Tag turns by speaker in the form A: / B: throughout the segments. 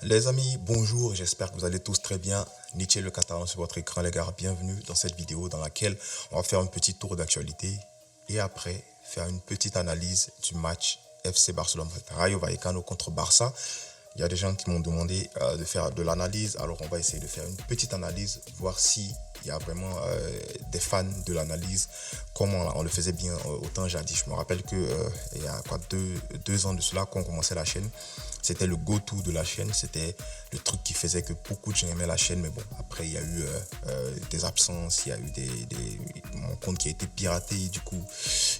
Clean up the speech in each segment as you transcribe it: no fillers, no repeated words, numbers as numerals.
A: Les amis, bonjour, j'espère que vous allez tous très bien. Nietzsche le Catalan sur votre écran, les gars. Bienvenue dans cette vidéo dans laquelle on va faire un petit tour d'actualité et après faire une petite analyse du match FC Barcelone Rayo Vallecano contre Barça. Il y a des gens qui m'ont demandé de faire de l'analyse, alors on va essayer de faire une petite analyse, voir si il y a vraiment des fans de l'analyse, comme on le faisait bien autant jadis. Je me rappelle que il y a deux ans de cela, quand on commençait la chaîne, c'était le go-to de la chaîne, c'était le truc qui faisait que beaucoup de gens aimaient la chaîne. Mais bon, après il y a eu des absences, il y a eu mon compte qui a été piraté. Du coup,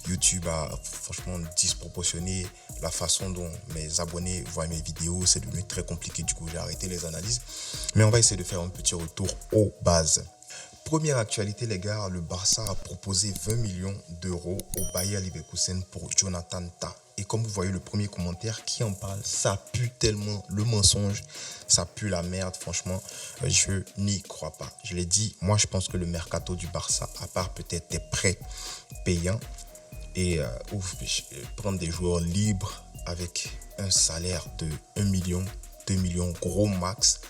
A: YouTube a franchement disproportionné la façon dont mes abonnés voient mes vidéos. C'est devenu très compliqué, du coup j'ai arrêté les analyses. Mais on va essayer de faire un petit retour aux bases. Première actualité les gars, le Barça a proposé 20 millions d'euros au Bayer Leverkusen pour Jonathan Tah. Et comme vous voyez le premier commentaire qui en parle, ça pue tellement le mensonge, ça pue la merde, franchement, je n'y crois pas. Je l'ai dit, moi je pense que le mercato du Barça, à part peut-être des prêts payants et prendre des joueurs libres avec un salaire de 1 million, 2 millions gros max,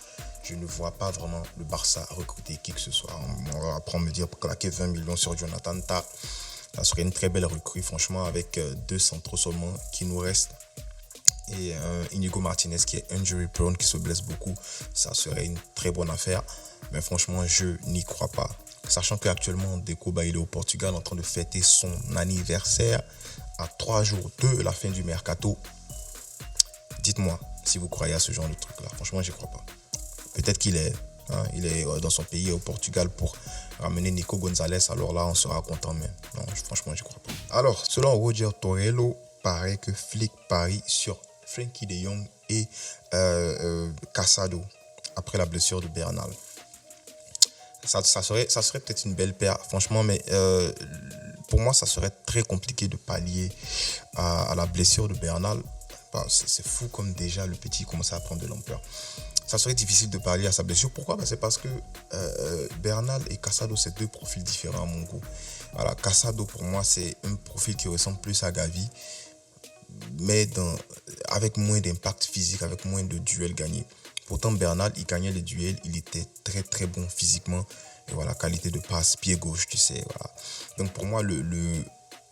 A: je ne vois pas vraiment le Barça recruter qui que ce soit. On va après me dire pour claquer 20 millions sur Jonathan Tah. Ça serait une très belle recrue, franchement, avec deux centraux seulement qui nous restent. Et Inigo Martinez qui est injury prone, qui se blesse beaucoup. Ça serait une très bonne affaire. Mais franchement, je n'y crois pas. Sachant qu'actuellement, Deco il est au Portugal en train de fêter son anniversaire à 3 jours de la fin du mercato. Dites-moi si vous croyez à ce genre de truc-là. Franchement, je n'y crois pas. Peut-être qu'il est, il est dans son pays au Portugal pour ramener Nico Gonzalez. Alors là, on sera content, mais non, franchement, je ne crois pas. Alors, selon Roger Torello, paraît que Flick parie sur Frenkie de Jong et Casado après la blessure de Bernal. Ça serait peut-être une belle paire, franchement, mais pour moi, ça serait très compliqué de pallier à la blessure de Bernal. C'est fou comme déjà le petit commençait à prendre de l'ampleur. Ça serait difficile de pallier à sa blessure. Pourquoi? C'est parce que Bernal et Casado, c'est deux profils différents à mon goût. Voilà, Casado, pour moi, c'est un profil qui ressemble plus à Gavi, mais avec moins d'impact physique, avec moins de duels gagnés. Pourtant, Bernal, il gagnait les duels, il était très très bon physiquement. Et voilà, qualité de passe, pied gauche, tu sais. Voilà. Donc pour moi, le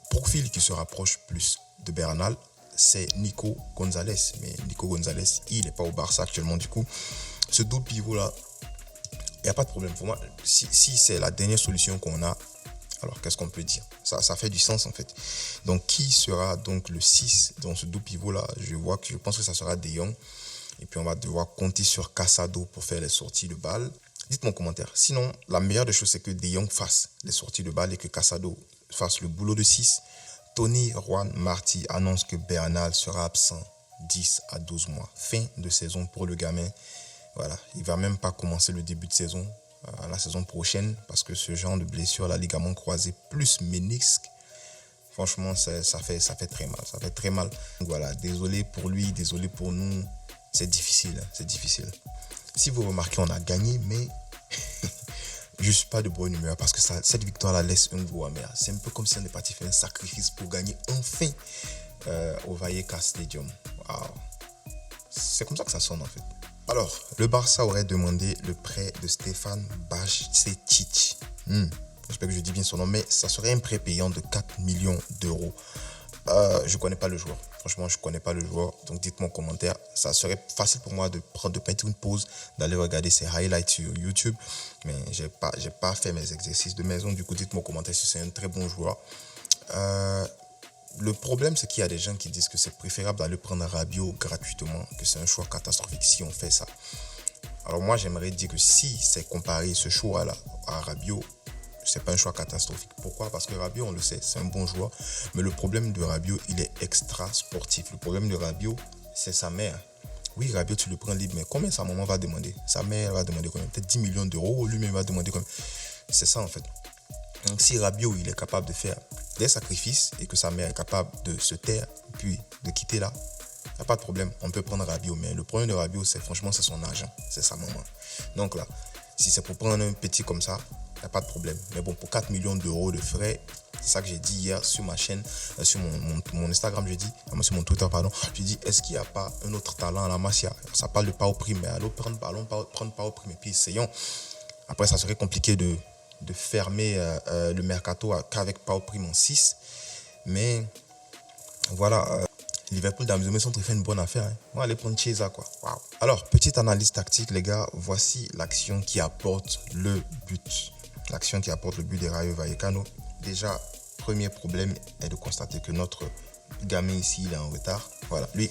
A: profil qui se rapproche plus de Bernal, c'est Nico Gonzalez. Mais Nico Gonzalez, il n'est pas au Barça actuellement. Du coup, ce double pivot-là, il n'y a pas de problème. Pour moi, si c'est la dernière solution qu'on a, alors qu'est-ce qu'on peut dire? Ça fait du sens en fait. Donc, qui sera donc le 6 dans ce double pivot-là? Je pense que ça sera De Jong. Et puis, on va devoir compter sur Casado pour faire les sorties de balle. Dites-moi en commentaire. Sinon, la meilleure des choses, c'est que De Jong fasse les sorties de balle et que Casado fasse le boulot de 6. Tony Juan Martí annonce que Bernal sera absent 10 à 12 mois. Fin de saison pour le gamin. Voilà, il ne va même pas commencer le début de saison, la saison prochaine, parce que ce genre de blessure, la ligament croisé plus ménisque, franchement, ça fait très mal. Ça fait très mal. Donc voilà, désolé pour lui, désolé pour nous. C'est difficile, c'est difficile. Si vous remarquez, on a gagné, mais je ne suis pas de bonne humeur parce que cette victoire-là laisse un goût amer. C'est un peu comme si on est parti faire un sacrifice pour gagner enfin au Vallecas Stadium. Wow. C'est comme ça que ça sonne en fait. Alors, le Barça aurait demandé le prêt de Stefan Bajcetic. J'espère que je dis bien son nom, mais ça serait un prêt payant de 4 millions d'euros. Je ne connais pas le joueur. Franchement, je ne connais pas le joueur. Donc, dites-moi en commentaire. Ça serait facile pour moi de mettre une pause, d'aller regarder ses highlights sur YouTube. Mais je n'ai pas fait mes exercices de maison. Du coup, dites-moi en commentaire si c'est un très bon joueur. Le problème, c'est qu'il y a des gens qui disent que c'est préférable d'aller prendre Rabiot gratuitement, que c'est un choix catastrophique si on fait ça. Alors moi, j'aimerais dire que si c'est comparé ce choix-là à Rabiot, c'est pas un choix catastrophique. Pourquoi? Parce que Rabiot, on le sait, c'est un bon joueur. Mais le problème de Rabiot, il est extra sportif. Le problème de Rabiot, c'est sa mère. Oui, Rabiot, tu le prends libre, mais combien sa maman va demander? Sa mère va demander combien? Peut-être 10 millions d'euros, lui-même va demander combien? C'est ça en fait. Donc si Rabiot, il est capable de faire des sacrifices et que sa mère est capable de se taire puis de quitter là, il n'y a pas de problème. On peut prendre Rabiot. Mais le problème de Rabiot, c'est franchement, c'est son argent. C'est sa maman. Donc là, si c'est pour prendre un petit comme ça, n'y a pas de problème. Mais bon, pour 4 millions d'euros de frais, c'est ça que j'ai dit hier sur ma chaîne, sur mon Instagram, j'ai dit, sur mon Twitter, pardon. J'ai dit, est-ce qu'il n'y a pas un autre talent à la Masia? Ça parle de Pau Prime, mais allons prendre Pau Prime et puis essayons. Après, ça serait compliqué de fermer le mercato qu'avec Pau Prime en 6. Mais voilà, Liverpool dans le centre fait une bonne affaire. Hein. On va aller prendre Chiesa, quoi. Wow. Alors, petite analyse tactique, les gars. Voici l'action qui apporte le but. L'action qui apporte le but des Rayo Vallecano. Déjà, premier problème est de constater que notre gamin ici, il est en retard. Voilà, lui,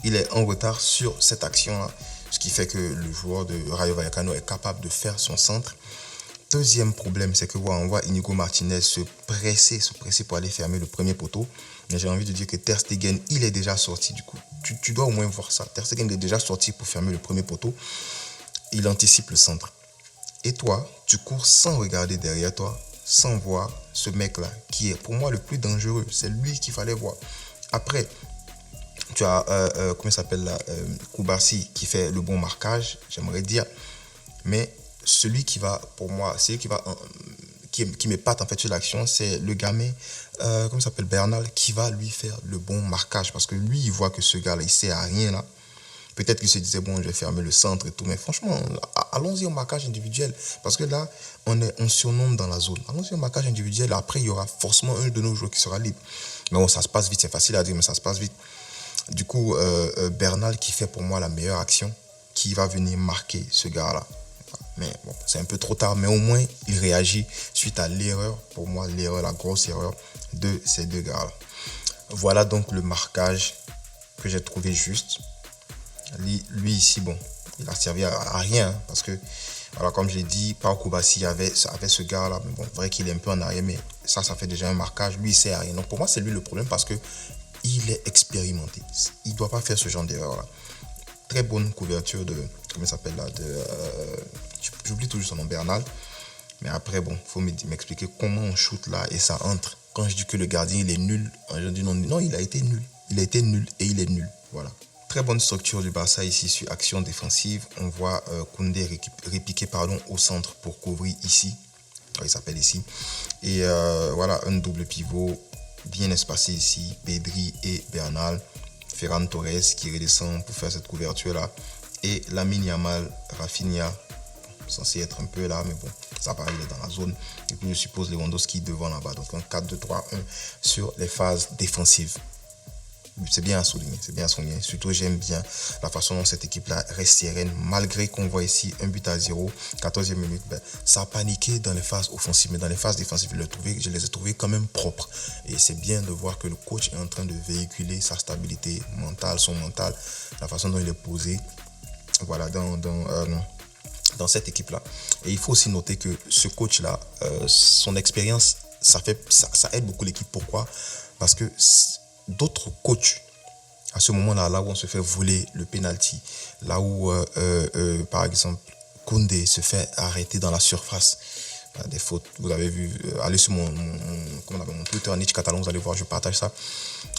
A: il est en retard sur cette action-là. Ce qui fait que le joueur de Rayo Vallecano est capable de faire son centre. Deuxième problème, c'est que on voit Inigo Martinez se presser pour aller fermer le premier poteau. Mais j'ai envie de dire que Ter Stegen, il est déjà sorti du coup. Tu dois au moins voir ça. Ter Stegen est déjà sorti pour fermer le premier poteau. Il anticipe le centre. Et toi, tu cours sans regarder derrière toi, sans voir ce mec-là, qui est pour moi le plus dangereux. C'est lui qu'il fallait voir. Après, tu as, comment il s'appelle là, Koubarsi qui fait le bon marquage, j'aimerais dire. Mais celui qui va, pour moi, celui qui m'épate en fait sur l'action, c'est le gamin, comment il s'appelle, Bernal, qui va lui faire le bon marquage. Parce que lui, il voit que ce gars-là, il sert à rien là. Peut-être qu'il se disait, bon, je vais fermer le centre et tout. Mais franchement, allons-y au marquage individuel. Parce que là, on surnombre dans la zone. Allons-y au marquage individuel. Après, il y aura forcément un de nos joueurs qui sera libre. Mais bon, ça se passe vite. C'est facile à dire, mais ça se passe vite. Du coup, Bernal qui fait pour moi la meilleure action, qui va venir marquer ce gars-là. Mais bon, c'est un peu trop tard. Mais au moins, il réagit suite à l'erreur. Pour moi, la grosse erreur de ces deux gars-là. Voilà donc le marquage que j'ai trouvé juste. Lui ici, bon, il a servi à rien. Parce que, alors comme j'ai dit, Pau Koubarsi avait ce gars-là. Mais bon, vrai qu'il est un peu en arrière, mais ça fait déjà un marquage. Lui, il sert à rien. Donc pour moi, c'est lui le problème parce que il est expérimenté. Il ne doit pas faire ce genre d'erreur-là. Très bonne couverture de, comment il s'appelle là, j'oublie toujours son nom, Bernal. Mais après, bon, il faut m'expliquer comment on shoot là et ça entre. Quand je dis que le gardien, il est nul, je dis non, il a été nul. Il a été nul et il est nul. Voilà. Très bonne structure du Barça ici sur action défensive. On voit Koundé répiquer au centre pour couvrir ici. Il s'appelle ici. Et voilà, un double pivot bien espacé ici. Pedri et Bernal. Ferran Torres qui redescend pour faire cette couverture-là. Et Lamine Yamal, Rafinha, censé être un peu là, mais bon, ça paraît, il est dans la zone. Et puis je suppose Lewandowski devant là-bas. Donc un 4-2-3-1 sur les phases défensives. C'est bien à souligner, Surtout, j'aime bien la façon dont cette équipe-là reste sereine. Malgré qu'on voit ici un but à 0, 14e minute, ça a paniqué dans les phases offensives. Mais dans les phases défensives, je les ai trouvés quand même propres. Et c'est bien de voir que le coach est en train de véhiculer sa stabilité mentale, son mental, la façon dont il est posé. Voilà, dans cette équipe-là. Et il faut aussi noter que ce coach-là, son expérience, ça aide beaucoup l'équipe. Pourquoi? Parce que d'autres coachs, à ce moment-là, là où on se fait voler le penalty, là où, par exemple, Koundé se fait arrêter dans la surface, des fautes, vous avez vu, allez sur mon Twitter, Nietzsche Catalan, vous allez voir, je partage ça.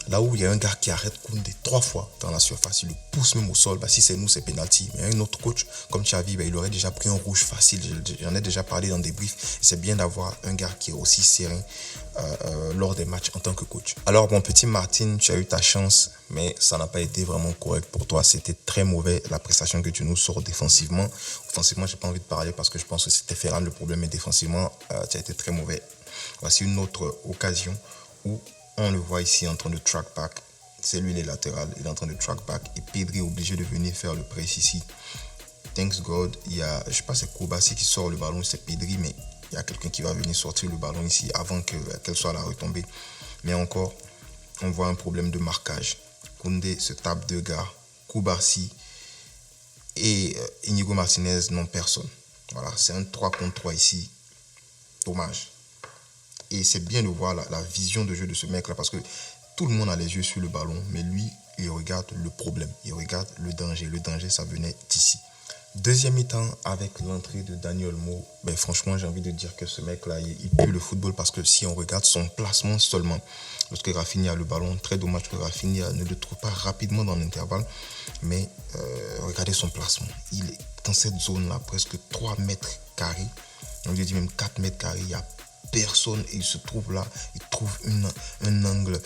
A: Là où il y a un gars qui arrête Koundé 3 fois dans la surface, il le pousse même au sol, si c'est nous, c'est penalty. Mais un autre coach, comme Xavi, il aurait déjà pris un rouge facile. J'en ai déjà parlé dans des briefs. C'est bien d'avoir un gars qui est aussi serein lors des matchs en tant que coach. Alors, mon petit Martin, tu as eu ta chance, mais ça n'a pas été vraiment correct pour toi. C'était très mauvais la prestation que tu nous sors défensivement. Offensivement, je n'ai pas envie de parler parce que je pense que c'était Ferran le problème, mais défensivement, tu as été très mauvais. Voici une autre occasion où on le voit ici en train de track back. C'est lui les latérales. Il est en train de track back. Et Pedri est obligé de venir faire le press ici. Thanks God. Il y a, je ne sais pas, c'est Koubarsi qui sort le ballon. C'est Pedri, mais il y a quelqu'un qui va venir sortir le ballon ici avant qu'elle soit à la retombée. Mais encore, on voit un problème de marquage. Koundé se tape 2 gars. Koubarsi et Inigo Martinez n'ont personne. Voilà, c'est un 3 contre 3 ici. Dommage. Et c'est bien de voir la vision de jeu de ce mec-là parce que tout le monde a les yeux sur le ballon, mais lui, il regarde le problème, il regarde le danger. Le danger, ça venait d'ici. Deuxième mi-temps, avec l'entrée de Dani Olmo, franchement, j'ai envie de dire que ce mec-là, il pue le football parce que si on regarde son placement seulement, lorsque Rafinha a le ballon, très dommage que Rafinha ne le trouve pas rapidement dans l'intervalle, mais regardez son placement. Il est dans cette zone-là, presque 3 mètres carrés. on lui dit même 4 mètres carrés, il n'y a personne et il se trouve là, il trouve un angle,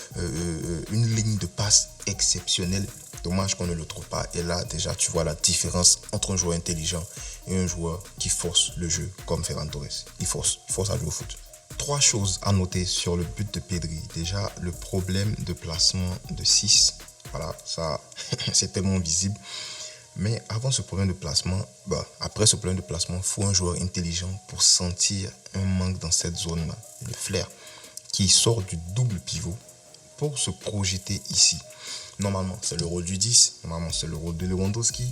A: une ligne de passe exceptionnelle. Dommage qu'on ne le trouve pas. Et là, déjà, tu vois la différence entre un joueur intelligent et un joueur qui force le jeu, comme Ferran Torres. Il force à jouer au foot. 3 choses à noter sur le but de Pedri. Déjà, le problème de placement de 6. Voilà, ça, c'est tellement visible. Mais avant ce problème de placement, après ce problème de placement, il faut un joueur intelligent pour sentir un manque dans cette zone-là. Le flair qui sort du double pivot pour se projeter ici. Normalement, c'est le rôle du 10. Normalement, c'est le rôle de Lewandowski.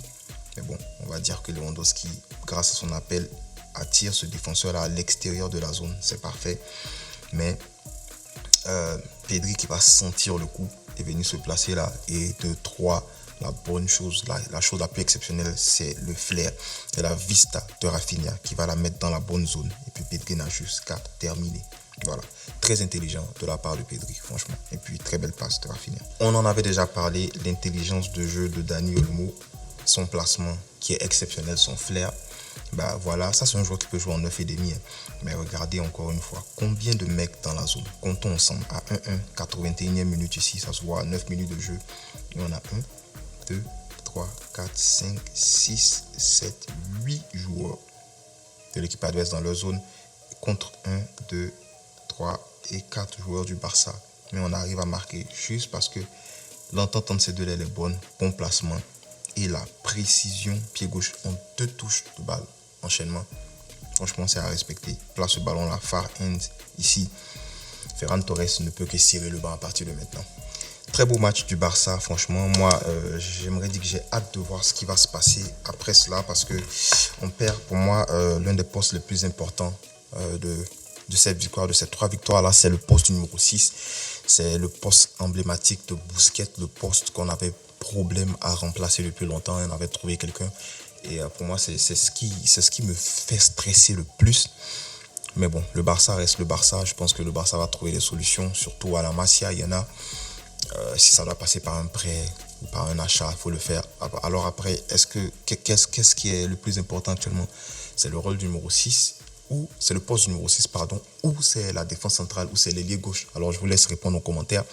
A: Mais bon, on va dire que Lewandowski, grâce à son appel, attire ce défenseur-là à l'extérieur de la zone. C'est parfait. Mais Pedri qui va sentir le coup est venu se placer là. Et de 3, la bonne chose, la chose la plus exceptionnelle, c'est le flair et la vista de Rafinha qui va la mettre dans la bonne zone. Et puis Pedri n'a juste qu'à terminer. Voilà, très intelligent de la part de Pedri, franchement. Et puis, très belle passe de Rafinha. On en avait déjà parlé, l'intelligence de jeu de Dani Olmo, son placement qui est exceptionnel, son flair. Voilà, ça c'est un joueur qui peut jouer en 9,5. Mais regardez encore une fois, combien de mecs dans la zone. Comptons ensemble, à 1-1, 81e minute ici, ça se voit à 9 minutes de jeu. Et on a 1, 2, 3, 4, 5, 6, 7, 8 joueurs de l'équipe adverse dans leur zone contre 1, 2, 3 et 4 joueurs du Barça. Mais on arrive à marquer juste parce que l'entente entre ces deux-là est bonne, bon placement et la précision pied gauche en 2 touches de balle. Enchaînement, franchement c'est à respecter. Place le ballon là, far end ici. Ferran Torres ne peut que cirer le banc à partir de maintenant. Très beau match du Barça, franchement. Moi, j'aimerais dire que j'ai hâte de voir ce qui va se passer après cela parce que on perd pour moi l'un des postes les plus importants de cette victoire, de ces 3 victoires-là, c'est le poste du numéro 6. C'est le poste emblématique de Busquets, le poste qu'on avait problème à remplacer depuis longtemps. On avait trouvé quelqu'un. Et pour moi, c'est ce qui me fait stresser le plus. Mais bon, le Barça reste le Barça. Je pense que le Barça va trouver des solutions, surtout à la Masia. Il y en a. Si ça doit passer par un prêt ou par un achat, il faut le faire. Alors après, qu'est-ce qui est le plus important actuellement? C'est le rôle du numéro 6. Ou c'est le poste du numéro 6, ou c'est la défense centrale, ou c'est l'ailier gauche. Alors, je vous laisse répondre aux commentaires.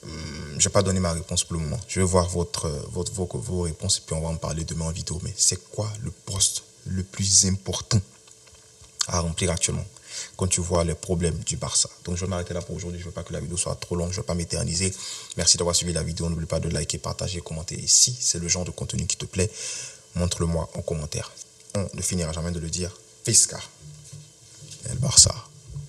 A: Je ne vais pas donner ma réponse pour le moment. Je vais voir vos réponses et puis on va en parler demain en vidéo. Mais c'est quoi le poste le plus important à remplir actuellement quand tu vois les problèmes du Barça? Donc, je vais m'arrêter là pour aujourd'hui. Je ne veux pas que la vidéo soit trop longue. Je ne vais pas m'éterniser. Merci d'avoir suivi la vidéo. N'oublie pas de liker, partager, commenter. Et si c'est le genre de contenu qui te plaît, montre-le-moi en commentaire. On ne finira jamais de le dire. Fisca. El Barça.